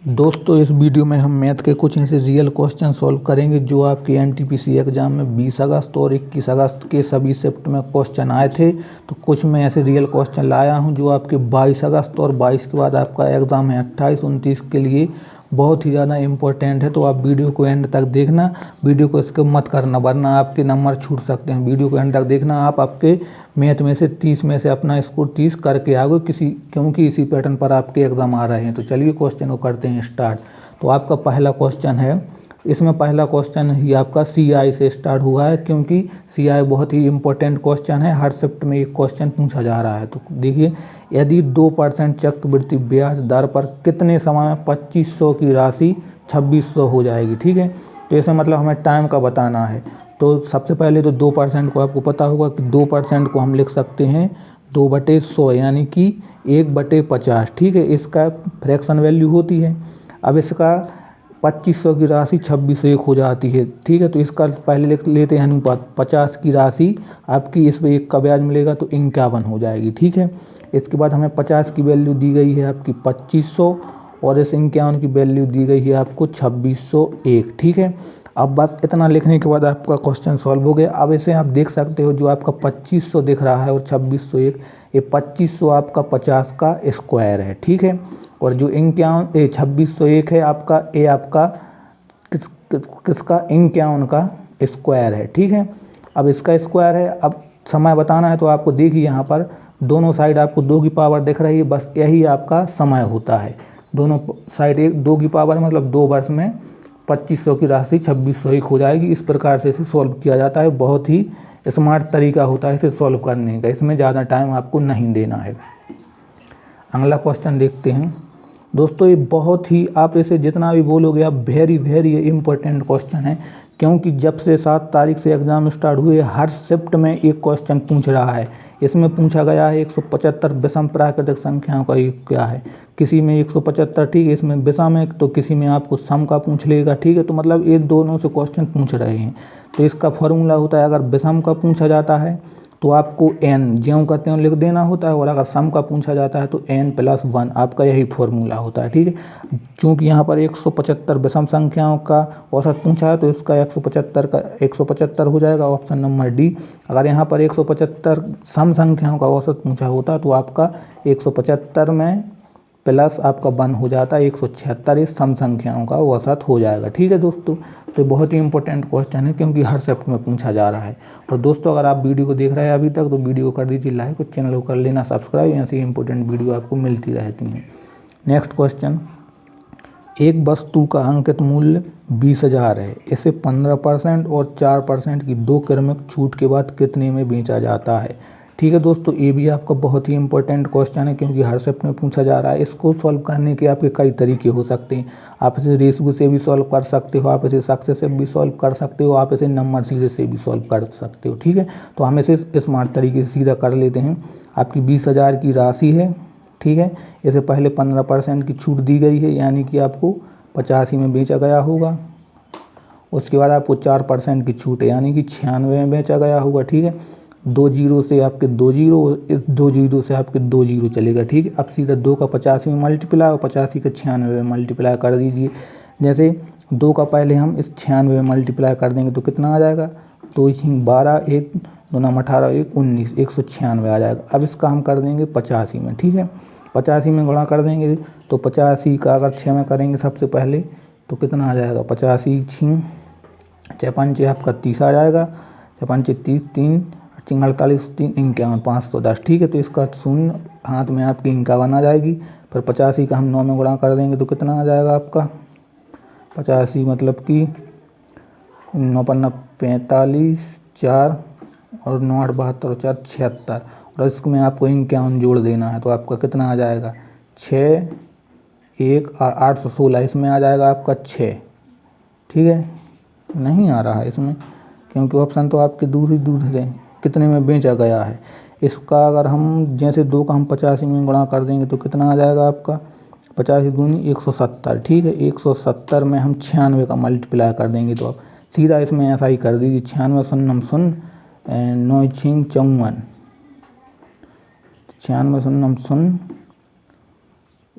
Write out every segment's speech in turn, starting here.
दोस्तों इस वीडियो में हम मैथ के कुछ ऐसे रियल क्वेश्चन सॉल्व करेंगे जो आपके एनटीपीसी एग्जाम में 20 अगस्त और 21 अगस्त के सभी शिफ्ट में क्वेश्चन आए थे। तो कुछ मैं ऐसे रियल क्वेश्चन लाया हूं जो आपके 22 अगस्त और 22 के बाद आपका एग्ज़ाम है 28-29 के लिए बहुत ही ज़्यादा इम्पोर्टेंट है। तो आप वीडियो को एंड तक देखना, वीडियो को स्किप मत करना वरना आपके नंबर छूट सकते हैं। वीडियो को एंड तक देखना, आप आपके मैथ में से 30 में से अपना स्कोर 30 करके आओगे क्योंकि इसी पैटर्न पर आपके एग्ज़ाम आ रहे हैं। तो चलिए क्वेश्चन को करते हैं स्टार्ट। तो आपका पहला क्वेश्चन है, इसमें पहला क्वेश्चन ही आपका CI से स्टार्ट हुआ है क्योंकि CI बहुत ही इंपॉर्टेंट क्वेश्चन है, हर शिफ्ट में एक क्वेश्चन पूछा जा रहा है। तो देखिए, यदि 2% चक्रवृद्धि ब्याज दर पर कितने समय में 2500 की राशि 2600 हो जाएगी। ठीक है, तो इसमें मतलब हमें टाइम का बताना है। तो सबसे पहले तो 2% को आपको पता होगा कि 2% को हम लिख सकते हैं 2/100 यानी कि 1/50। ठीक है, इसका फ्रैक्शन वैल्यू होती है। अब इसका 2500 की राशि 2601 हो जाती है। ठीक है, तो इसका पहले लिख लेते हैं अनुपात। 50 की राशि आपकी इसमें 1 का ब्याज मिलेगा तो 51 हो जाएगी। ठीक है, इसके बाद हमें 50 की वैल्यू दी गई है आपकी 2500 और इस 51 की वैल्यू दी गई है आपको 2601। ठीक है, अब बस इतना लिखने के बाद आपका क्वेश्चन सॉल्व हो गया। अब इसे आप देख सकते हो, जो आपका 2500 दिख रहा है और 2601, ये 2500 आपका 50 का स्क्वायर है। ठीक है, और जो 2601 है आपका, ये आपका किसका 51 का स्क्वायर है। ठीक है, अब इसका स्क्वायर है। अब समय बताना है तो आपको देखिए यहाँ पर दोनों साइड आपको 2 की पावर दिख रही है, बस यही आपका समय होता है। दोनों साइड 2 की पावर मतलब 2 वर्ष में 2500 की राशि 2601 हो जाएगी। इस प्रकार से इसे सॉल्व किया जाता है। बहुत ही स्मार्ट तरीका होता है इसे सॉल्व करने का, इसमें ज़्यादा टाइम आपको नहीं देना है। अगला क्वेश्चन देखते हैं। दोस्तों ये बहुत ही, आप इसे जितना भी बोलोगे आप, वेरी वेरी इंपॉर्टेंट क्वेश्चन है क्योंकि जब से 7 तारीख से एग्ज़ाम स्टार्ट हुए हर शिफ्ट में एक क्वेश्चन पूछ रहा है। इसमें पूछा गया है 175 विषम प्राकृतिक संख्याओं का योग क्या है। किसी में 175, ठीक है, इसमें विषम है, तो किसी में आपको सम का पूछ लेगा। ठीक है, तो मतलब ये दोनों से क्वेश्चन पूछ रहे हैं। तो इसका फॉर्मूला होता है, अगर विषम का पूछा जाता है तो आपको n ज्यों का त्यों लिख देना होता है, और अगर सम का पूछा जाता है तो n+1 आपका यही फॉर्मूला होता है। ठीक है, चूँकि यहाँ पर 175 विषम संख्याओं का औसत पूछा है तो इसका 175 का 175 हो जाएगा, ऑप्शन नंबर डी। अगर यहाँ पर 175 सम संख्याओं का औसत पूछा होता तो आपका 175 में प्लस आपका 1 हो जाता है, 176 इस सम संख्याओं का औसत हो जाएगा। ठीक है दोस्तों, तो बहुत ही इंपॉर्टेंट क्वेश्चन है क्योंकि हर शिफ्ट में पूछा जा रहा है। और दोस्तों अगर आप वीडियो को देख रहे हैं अभी तक तो वीडियो को कर दीजिए लाइक और चैनल को कर लेना सब्सक्राइब, ऐसी इंपॉर्टेंट वीडियो आपको मिलती रहती हैं। नेक्स्ट क्वेश्चन, एक वस्तु का अंकित मूल्य 20,000 है, इसे 15% और 4% की 2 क्रमिक छूट के बाद कितने में बेचा जाता है। ठीक है दोस्तों, ये भी आपका बहुत ही इंपॉर्टेंट क्वेश्चन है क्योंकि हर शिफ्ट में पूछा जा रहा है। इसको सॉल्व करने के आपके कई तरीके हो सकते हैं। आप इसे रेशियो से भी सॉल्व कर सकते हो, आप इसे सक्सेसिव भी सॉल्व कर सकते हो, आप इसे नंबर सीरीज से भी सॉल्व कर सकते हो। ठीक है, तो हम इसे स्मार्ट तरीके से सीधा कर लेते हैं। आपकी 20,000 की राशि है। ठीक है, इसे पहले 15% की छूट दी गई है यानी कि आपको 85 में बेचा गया होगा। उसके बाद आपको 4% की छूट है यानी कि 96 में बेचा गया होगा। ठीक है, 2 जीरो से आपके 2 जीरो, इस 2 जीरो से आपके 2 जीरो चलेगा। ठीक है, अब सीधा 2 का 85 में मल्टीप्लाई और 85 का 96 में मल्टीप्लाई कर दीजिए। जैसे 2 का पहले हम इस 96 में मल्टीप्लाई कर देंगे तो कितना आ जाएगा, 2 × 12, 1 2 18, 1 19, 196 आ जाएगा। अब इसका हम कर देंगे 85 में। ठीक है, 85 में गुणा कर देंगे तो 85 का अगर 6 में करेंगे सबसे पहले तो कितना आ जाएगा, 85 × 6 पंचे आपका 30 आ जाएगा, 6 पंचे 30, 3 48, 3 51, 510। ठीक है, तो इसका शून्य हाथ में आपकी 51 आ जाएगी। फिर 85 का हम 9 में गुणा कर देंगे तो कितना आ जाएगा आपका 85 मतलब कि 9 पन्ना 45, 4 और 9 8 72 और 4 76, और इसमें आपको 51 जोड़ देना है तो आपका कितना आ जाएगा 6 1 816, इसमें आ जाएगा आपका 6। ठीक है, नहीं आ रहा है इसमें क्योंकि ऑप्शन तो आपके दूर ही दूर है, कितने में बेचा गया है। इसका अगर हम जैसे 2 का हम 85 में गुणा कर देंगे तो कितना आ जाएगा आपका 85 दूनी 170। ठीक है, 170 में हम 96 का मल्टीप्लाई कर देंगे तो आप सीधा इसमें ऐसा ही कर दीजिए, 96 शून्य 9 6 54, 96 शून्य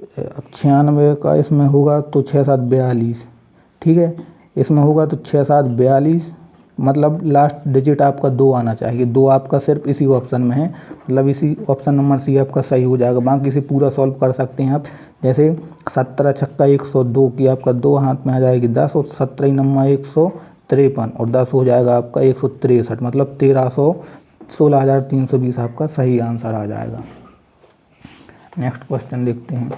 अब 96 का इसमें होगा तो 6 7 42, ठीक है। इसमें होगा तो 6 7 42, मतलब लास्ट डिजिट आपका 2 आना चाहिए। 2 आपका सिर्फ इसी ऑप्शन में है, मतलब इसी ऑप्शन नंबर सी आपका सही हो जाएगा। बाकी से पूरा सॉल्व कर सकते हैं आप। जैसे 17 छक्का 102 की आपका 2 हाथ में आ जाएगी 10, और 17 नम्मा 153, और 10 हो जाएगा आपका 163, मतलब 16,320 आपका सही आंसर आ जाएगा। नेक्स्ट क्वेश्चन देखते हैं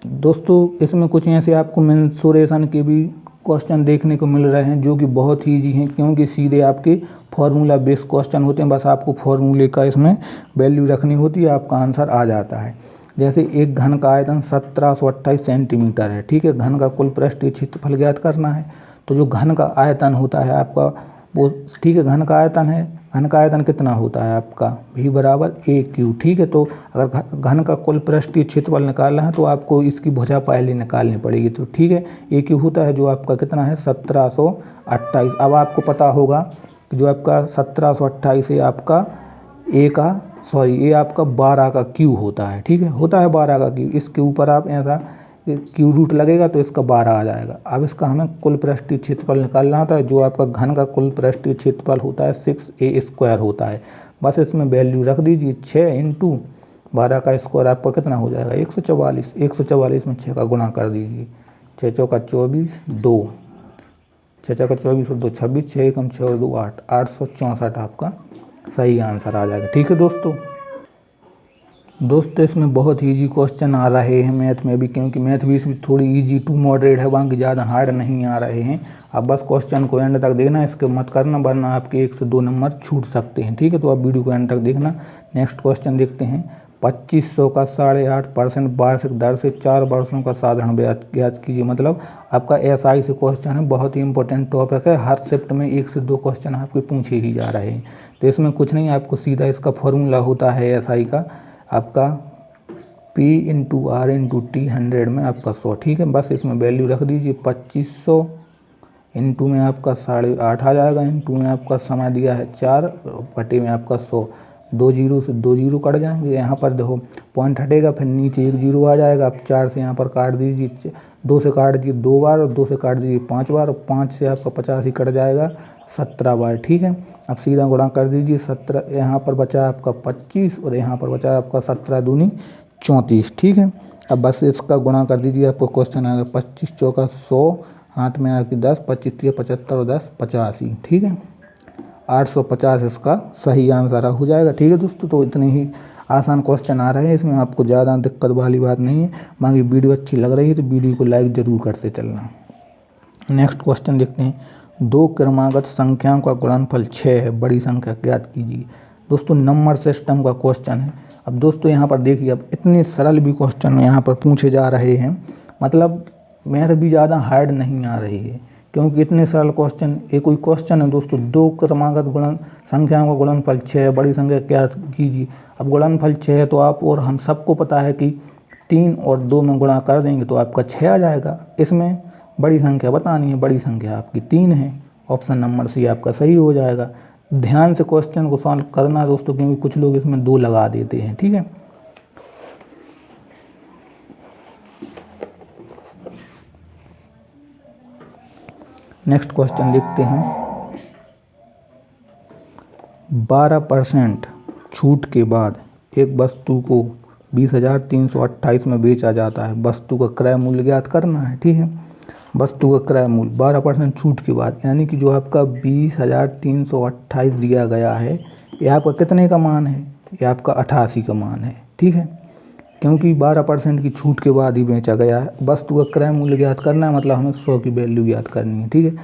दोस्तों। इसमें कुछ ऐसे आपको मेंसुरेशन के भी क्वेश्चन देखने को मिल रहे हैं जो कि बहुत ही ईजी हैं, क्योंकि सीधे आपके फॉर्मूला बेस्ड क्वेश्चन होते हैं। बस आपको फॉर्मूले का इसमें वैल्यू रखनी होती है, आपका आंसर आ जाता है। जैसे एक घन का आयतन 1728 सेंटीमीटर है, ठीक है। घन का कुल पृष्ठीय क्षेत्रफल ज्ञात करना है। तो जो घन का आयतन होता है आपका वो, ठीक है, घन का आयतन है। घन का आयतन कितना होता है आपका V बराबर AQ, ठीक है। तो अगर घन का कुल पृष्ठीय क्षेत्रफल निकालना है तो आपको इसकी भुजा पहले निकालनी पड़ेगी। तो ठीक है, AQ होता है जो आपका कितना है 1728। अब आपको पता होगा कि जो आपका 1728 है आपका ये आपका 12 का Q होता है, ठीक है, होता है 12 का Q। इसके ऊपर आप ऐसा Q रूट लगेगा तो इसका 12 आ जाएगा। अब इसका हमें कुल पृष्ठीय क्षेत्रफल निकालना होता है। जो आपका घन का कुल पृष्ठीय क्षेत्रफल होता है 6a² होता है। बस इसमें वैल्यू रख दीजिए, 6 × 12 का स्क्वायर आपका कितना हो जाएगा 144। 144 में 6 का गुणा कर दीजिए, 6 चौका 24, 2, 6 चौका 24 और 2 26, 6 एकम 6 और 2 8, 864 आपका सही आंसर आ जाएगा। ठीक है दोस्तों इसमें बहुत ईजी क्वेश्चन आ रहे हैं मैथ में भी, क्योंकि मैथ भी इसमें थोड़ी ईजी टू मॉडरेट है, बाकी ज़्यादा हार्ड नहीं आ रहे हैं। आप बस क्वेश्चन को एंड तक देखना, इसके मत करना, वरना आपके 1 से 2 नंबर छूट सकते हैं। ठीक है, तो आप वीडियो को एंड तक देखना। नेक्स्ट क्वेश्चन देखते हैं। 2500 का 8.5% वार्षिक दर से 4 वर्षों का साधारण ब्याज ज्ञात कीजिए। मतलब आपका SI से क्वेश्चन है, बहुत ही इंपॉर्टेंट टॉपिक है। हर शिफ्ट में 1 से 2 क्वेश्चन आपके पूछे ही जा रहे हैं। तो इसमें कुछ नहीं, आपको सीधा इसका फॉर्मूला होता है SI का आपका P × R × T 100 में आपका 100। ठीक है, बस इसमें वैल्यू रख दीजिए। 2500 इंटू में आपका 8.5 आ जाएगा, इंटू में आपका समय दिया है 4, बटे में आपका 100। 2 जीरो से 2 जीरो कट जाएंगे, यहाँ पर देखो पॉइंट हटेगा, फिर नीचे 1 जीरो आ जाएगा। आप 4 से यहाँ पर काट दीजिए, 2 से काट दीजिए 2 बार, और 2 से काट दीजिए 5 बार, और 5 से आपका 50 ही कट जाएगा 17 बार। ठीक है, अब सीधा गुणा कर दीजिए। 17 यहाँ पर बचा आपका 25, और यहाँ पर बचा आपका 17 दूनी 34। ठीक है, अब बस इसका गुणा कर दीजिए, आपको क्वेश्चन आएगा 25 चौका 100, हाथ में आके 10, 25 3 75 और 10 85। ठीक है, 850 इसका सही आंसर हो जाएगा। ठीक है दोस्तों, तो इतने ही आसान क्वेश्चन आ रहे हैं, इसमें आपको ज़्यादा दिक्कत वाली बात नहीं है। बाकी वीडियो अच्छी लग रही है तो वीडियो को लाइक ज़रूर करते चलना। नेक्स्ट क्वेश्चन देखते हैं। 2 क्रमागत संख्याओं का गुणनफल 6 है, बड़ी संख्या ज्ञात कीजिए। दोस्तों नंबर सिस्टम का क्वेश्चन है। अब दोस्तों यहाँ पर देखिए, अब इतने सरल भी क्वेश्चन यहाँ पर पूछे जा रहे हैं, मतलब मैथ भी ज़्यादा हार्ड नहीं आ रही है, क्योंकि इतने सरल क्वेश्चन। ये कोई क्वेश्चन है दोस्तों, 2 क्रमागत संख्याओं का गुणनफल 6 है, बड़ी संख्या ज्ञात कीजिए। अब गुणनफल 6 है तो आप और हम सबको पता है कि 3 और 2 में गुणा कर देंगे तो आपका 6 आ जाएगा। इसमें बड़ी संख्या बतानी है, बड़ी संख्या आपकी 3 है। ऑप्शन नंबर सी आपका सही हो जाएगा। ध्यान से क्वेश्चन को सॉल्व करना दोस्तों, क्योंकि कुछ लोग इसमें 2 लगा देते हैं। ठीक है, नेक्स्ट क्वेश्चन देखते हैं। 12% छूट के बाद एक वस्तु को 20,328 में बेचा जाता है। वस्तु का क्रय मूल्य ज्ञात करना है। ठीक है, वस्तु का क्रय मूल्य 12% छूट के बाद, यानी कि जो आपका 20,328 दिया गया है, ये आपका कितने का मान है, ये आपका 88 का मान है। ठीक है, क्योंकि 12% की छूट के बाद ही बेचा गया है। वस्तु का क्रय मूल्य ज्ञात करना है, मतलब हमें 100 की वैल्यू ज्ञात करनी है। ठीक है,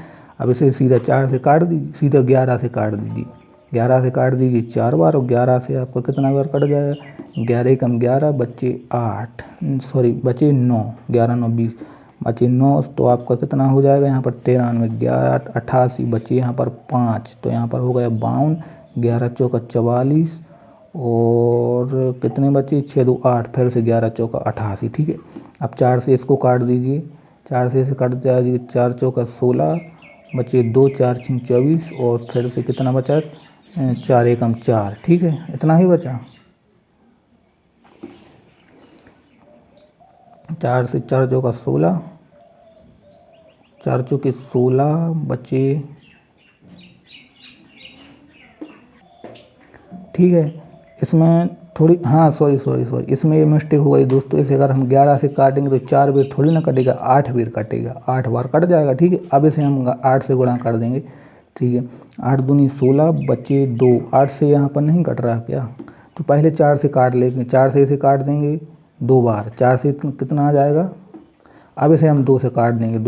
अब इसे सीधा 4 से काट दीजिए, सीधा 11 से काट दीजिए। 11 से काट दीजिए 4 बार, और 11 से आपका कितना बार कट जाएगा, 11 कम 11 बचे 8, बचे 9, 11 9 20, बचे 9, तो आपका कितना हो जाएगा यहाँ पर 93, 11 88 बचे यहाँ पर 5, तो यहाँ पर हो गया 52, 11 चौका 44, और कितने बचे 6 2 8, फिर से 11 चौका 88। ठीक है, अब 4 से इसको काट दीजिए, 4 से इसे काट दीजिए, 4 चौका 16, बचे 2, 4 6 24, और फिर से कितना बचा 4 एकम 4। ठीक है, इतना ही बचा। 4 से 4 चौका 16, 4 चौके 16 बचे, ठीक है। इसमें थोड़ी सॉरी इसमें ये मिस्टेक हो गई दोस्तों। इसे अगर हम 11 से काटेंगे तो 4 बार थोड़ी ना कटेगा, 8 बार कटेगा, 8 बार कट जाएगा, ठीक है। अब इसे हम 8 से गुणा कर देंगे, ठीक है। 8 दूनी 16 बचे 2, 8 से यहाँ पर नहीं कट रहा क्या, तो पहले 4 से काट लेंगे, 4 से इसे काट देंगे 2 बार, 4 से कितना आ जाएगा। अब इसे हम 2 से काट देंगे,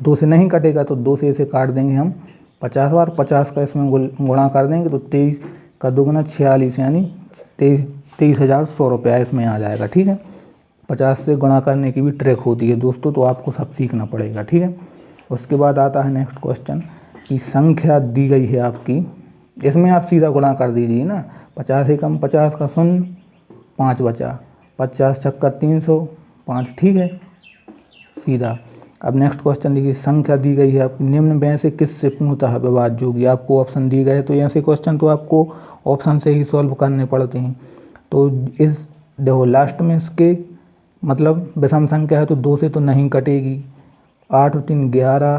2 से नहीं कटेगा तो 2 से इसे काट देंगे हम 50 बार, 50 का इसमें गुणा कर देंगे तो 23 का दोगुना 46 यानी 23,100 रुपया इसमें आ जाएगा, ठीक है। 50 से गुणा करने की भी ट्रिक होती है दोस्तों, तो आपको सब सीखना पड़ेगा, ठीक है। उसके बाद आता है नेक्स्ट क्वेश्चन कि संख्या दी गई है आपकी, इसमें आप सीधा गुणा कर दीजिए ना, 50 से कम 50 का 0, 5 बचा, 50 छक्का 300, 5, ठीक है, सीधा। अब नेक्स्ट क्वेश्चन देखिए, संख्या दी गई है आपकी, निम्न में से किससे पूर्णतः विभाज्य होगी। आपको ऑप्शन दिए गए, तो ऐसे क्वेश्चन तो आपको ऑप्शन से ही सॉल्व करने पड़ते हैं। तो इस देखो लास्ट में इसके मतलब विषम संख्या है तो 2 से तो नहीं कटेगी, 8 और 3 11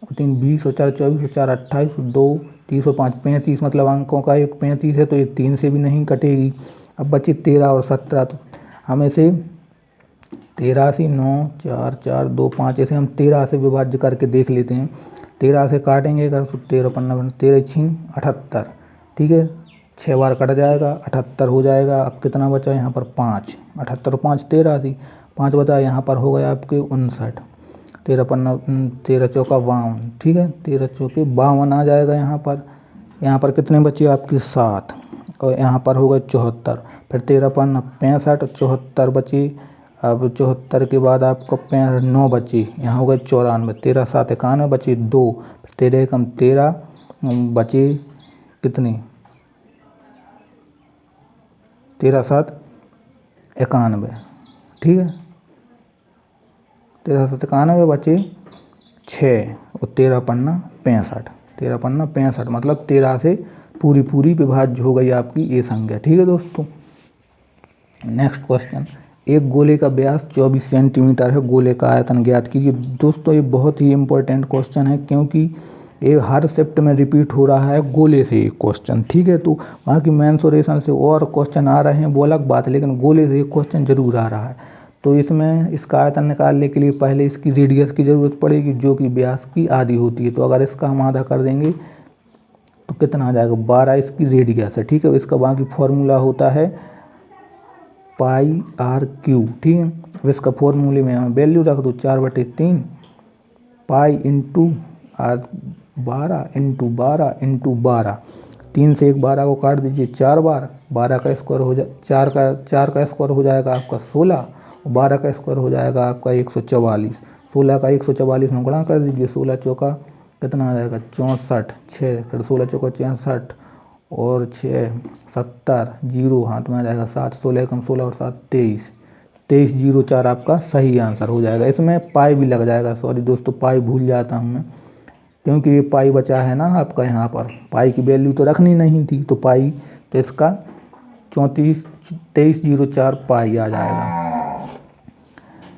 और 3 20 और 4 24 और 4 28 और 2 30 और 5 35, मतलब अंकों का एक 35 है, तो ये 3 से भी नहीं कटेगी। अब बचे 13 और 17, तो हम इसे 83 9 4 4 2 5 ऐसे हम 13 से विभाज्य करके देख लेते हैं। 13 से काटेंगे अगर तो 13 15 13 6 78, ठीक है, 6 बार कट जाएगा, 78 हो जाएगा। अब कितना बचा यहाँ पर 5, 78 और 5 83, 5 बचा यहाँ पर हो गया आपके 59, 13 15 13 चौका 52, ठीक है, 13 चौके 52 आ जाएगा यहाँ पर। यहाँ पर कितने बचे आपके 7 और यहाँ पर हो गए 74, फिर 13 15 65 और 74 बचे। अब 74 के बाद आपको 9 बचे, यहाँ हो गए 94, 13 7 91 बचे 2, 13 कम 13 बचे कितने, 13 7 91, ठीक है, 13 7 91 बचे 6 और 13 पन्ना 65, 13 पन्ना 65, मतलब 13 से पूरी विभाज्य हो गई आपकी ये संख्या, ठीक है दोस्तों। नेक्स्ट क्वेश्चन, एक गोले का व्यास 24 सेंटीमीटर है, गोले का आयतन ज्ञात कीजिए। दोस्तों ये बहुत ही इंपॉर्टेंट क्वेश्चन है, क्योंकि ये हर शिफ्ट में रिपीट हो रहा है गोले से एक क्वेश्चन, ठीक है। तो वहाँ की मेंसुरेशन से और क्वेश्चन आ रहे हैं वो अलग बात है, लेकिन गोले से एक क्वेश्चन जरूर आ रहा है। तो इसमें इसका आयतन निकालने के लिए पहले इसकी रेडियस की ज़रूरत पड़ेगी, जो कि व्यास की आधी होती है। तो अगर इसका हम आधा कर देंगे तो कितना आ जाएगा, 12 इसकी रेडियस है, ठीक है। इसका बाकी फॉर्मूला होता है πr3, ठीक है। अब इसका फॉर्मूले में हम वैल्यू रख दो 4/3 pi into r 12 into 12 into 12, 3 से 12 को काट दीजिए 4 बार, 12 का स्क्वायर हो जाए 4 का स्क्वायर हो जाएगा आपका 16 और 12 का स्क्वायर हो जाएगा आपका 144, 16 का 144 में गुणा कर दीजिए, 16 चौका कितना आ जाएगा 64, 6 फिर 16 चौका 64 और 6 70, 0 हाथ में आ जाएगा 7, 16 कम 16 और 7 23, 2304 आपका सही आंसर हो जाएगा। इसमें पाई भी लग जाएगा, सॉरी दोस्तों पाई भूल जाता हूँ मैं, क्योंकि ये पाई बचा है ना आपका, यहाँ पर पाई की वैल्यू तो रखनी नहीं थी, तो पाई तो इसका 2304 पाई आ जाएगा।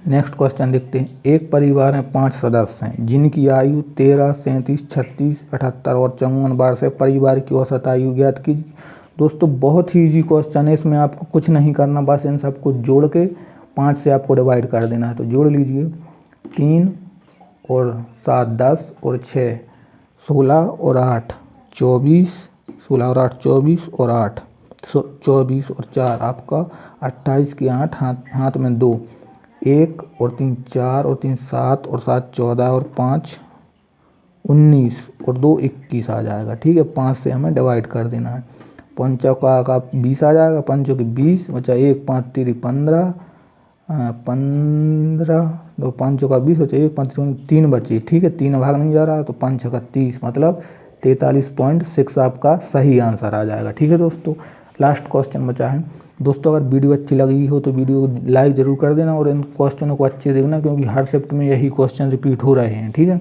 नेक्स्ट क्वेश्चन देखते हैं, एक परिवार में 5 सदस्य हैं जिनकी आयु 13 37 36 78 और 54 वर्ष है, परिवार की औसत आयु ज्ञात कीजिए। दोस्तों बहुत ही इजी क्वेश्चन है, इसमें आपको कुछ नहीं करना, बस इन सबको जोड़ के 5 से आपको डिवाइड कर देना है। तो जोड़ लीजिए, 3 और 7 10 और 6 16 और 8 24, 16 और 8 24 और 8 24 और 4 आपका 28 की 8 हाथ में 2, 1 और 3 4 और 3 7 और 7 14 और 5 19 और 2 21 आ जाएगा, ठीक है। 5 से हमें डिवाइड कर देना है, 5 चौका का 20 आ जाएगा, 5 चौके 20 बचा 1 5 3 15 15 2 5 चौका 20 बचा 1 5 3 बचे, ठीक है, 3 भाग नहीं जा रहा तो 5 छक्का 30, मतलब 43.6 आपका सही आंसर आ जाएगा, ठीक है दोस्तों। लास्ट क्वेश्चन बचा है दोस्तों, अगर वीडियो अच्छी लगी हो तो वीडियो को लाइक ज़रूर कर देना और इन क्वेश्चनों को अच्छे देखना, क्योंकि हर शिफ्ट में यही क्वेश्चन रिपीट हो रहे हैं, ठीक है।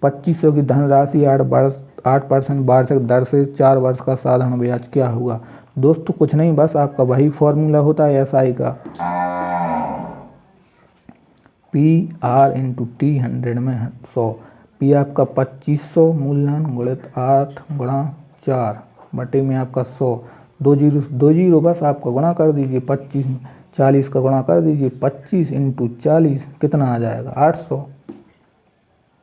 2500 की धनराशि 8% वार्षिक दर से 4 वर्ष का साधारण ब्याज क्या हुआ। दोस्तों कुछ नहीं, बस आपका वही फॉर्मूला होता है SI का, पी आर इंटू टी 100 में 100, पी आपका 2500 मूलधन गुणित 8 गुणा 4 बटे में आपका 100, 2 जीरो बस आपका गुणा कर दीजिए 25, 40 का गुणा कर दीजिए 25 इंटू 40 कितना आ जाएगा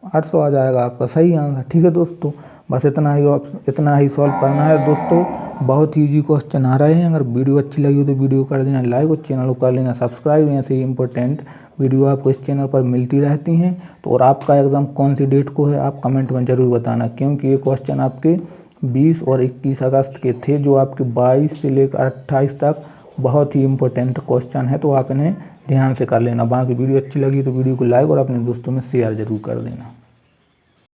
800 आ जाएगा आपका सही आंसर। ठीक है दोस्तों, बस इतना ही सॉल्व करना है दोस्तों। बहुत ईजी क्वेश्चन आ रहे हैं। अगर वीडियो अच्छी लगी हो तो वीडियो कर देना लाइक और चैनल को कर लेना सब्सक्राइब। ऐसे ही इंपॉर्टेंट वीडियो आपको इस चैनल पर मिलती रहती हैं। तो और आपका एग्ज़ाम कौन सी डेट को है आप कमेंट में ज़रूर बताना, क्योंकि ये क्वेश्चन आपके 20 और 21 अगस्त के थे, जो आपके 22 से लेकर 28 तक बहुत ही इंपॉर्टेंट क्वेश्चन है। तो आप इन्हें ध्यान से कर लेना। बाकी वीडियो अच्छी लगी तो वीडियो को लाइक और अपने दोस्तों में शेयर ज़रूर कर देना।